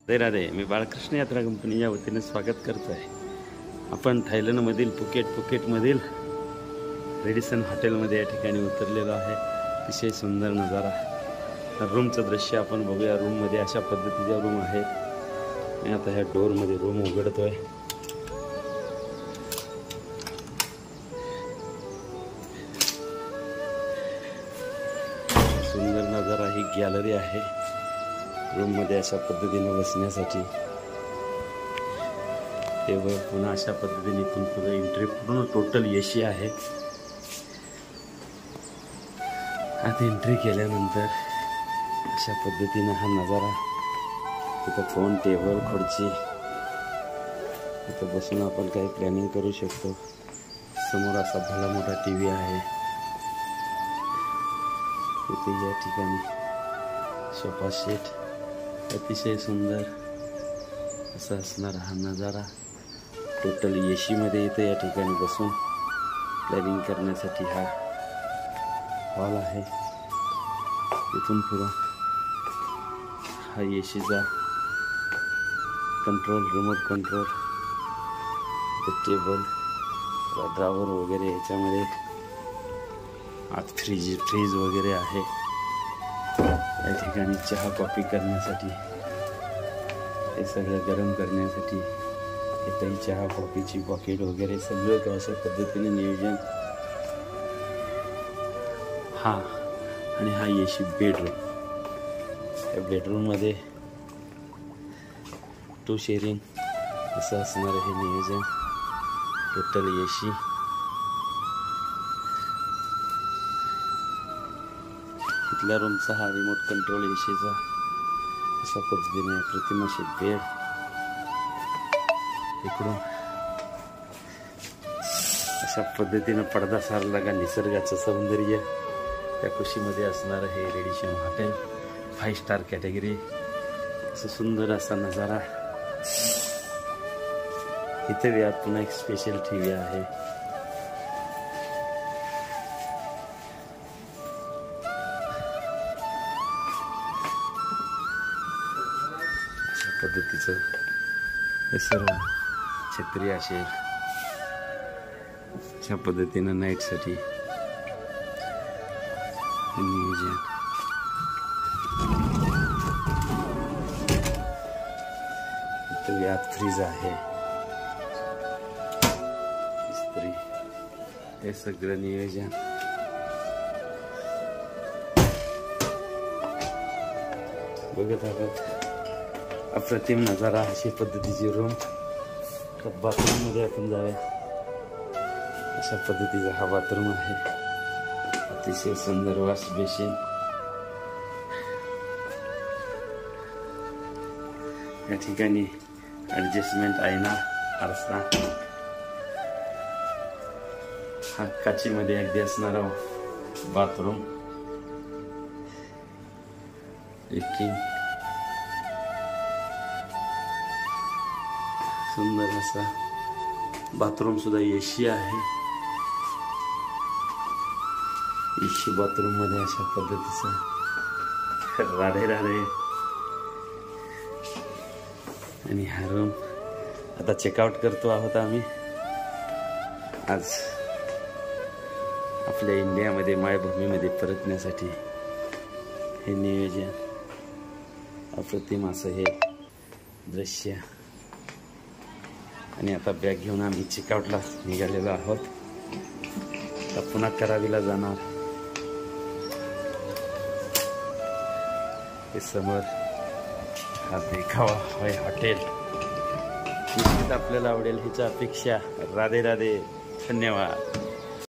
राधे राधे. मी बाळकृष्ण यात्रा कंपनी या वतीने स्वागत करतो आहे. आपण थायलंडमधील फुकेटमधील रेडिसन हॉटेलमध्ये या ठिकाणी उतरलेलो आहे. अतिशय सुंदर नजारा. रूमचं दृश्य आपण बघूया. रूममध्ये अशा पद्धतीच्या रूम आहेत. मी आता ह्या डोरमध्ये रूम उघडतोय. सुंदर नजारा. ही गॅलरी आहे. रूममध्ये अशा पद्धतीने बसण्यासाठी टेबल, पुन्हा अशा पद्धतीने इथून पुढे एंट्री पूर्ण टोटल एसी आहे. आता एंट्री केल्यानंतर अशा पद्धतीने हा नजारा. तिथं फोन, टेबल, खुर्ची, इथं बसून आपण काही प्लॅनिंग करू शकतो. समोर असा भला मोठा टीव्ही आहे. इथे या ठिकाणी सोफा सेट. अतिशय सुंदर असा असणारा हा नजारा. टोटल एसीमध्ये इथे या ठिकाणी बसून प्लॅनिंग करण्यासाठी हा हॉल आहे. इथून पुढं हा एसीचा control, remote control, table, drawer वगैरे. याच्यामध्ये आत फ्रीज वगैरे आहे. या ठिकाणी चहा कॉफी करण्यासाठी, हे सगळं गरम करण्यासाठी इथंही चहा कॉफीची पॉकेट वगैरे सगळं काय अशा पद्धतीने नियोजन. हा आणि हा एसी बेडरूम. या बेडरूममध्ये 2 शेअरिंग असं असणार हे नियोजन. Total AC. इथल्या रूमचा हा रिमोट कंट्रोल एसीचा अशा पद्धतीने अप्रतिम असे बेड. इकडून अशा पद्धतीनं पडदा सारला का निसर्गाचं सौंदर्य. त्या कुशीमध्ये असणारं हे रेडिसन हॉटेल 5 स्टार कॅटेगरी. असं सुंदर असा नजारा. इथे यात पुन्हा एक स्पेशल टीव्ही आहे. पद्धतीचं हे सर्व छत्री असेल. अशा पद्धतीनं नाईटसाठी नियोजन. इथं यात फ्रीज आहे. इस्त्री, हे सगळं नियोजन. बघत आहात अप्रतिम नजारा. अशी पद्धतीची रूम. बाथरूम मध्ये आपण जाऊया. अशा पद्धतीचा हा बाथरूम आहे. अतिशय सुंदर वॉश बेसिन. या ठिकाणी ऍडजस्टमेंट आईना, आरसा. हा काचीमध्ये अगदी असणारा बाथरूम. सुंदर असा बाथरूम सुद्धा एसी आहे. एसी बाथरूम मध्ये अशा पद्धतीचा. राधे राधे. आणि हा रूम आता चेकआउट करतो आहोत आम्ही. आज आपल्या इंडियामध्ये, मायभूमीमध्ये परतण्यासाठी हे नियोजन. अप्रतिम असं हे दृश्य. आणि आता बॅग घेऊन आम्ही चेकआउटला निघालेलो आहोत. आता पुन्हा करावीला जाणार. हे समोर हा देखावा आहे हॉटेल. निश्चित आपल्याला आवडेल हीच अपेक्षा. राधे राधे. धन्यवाद.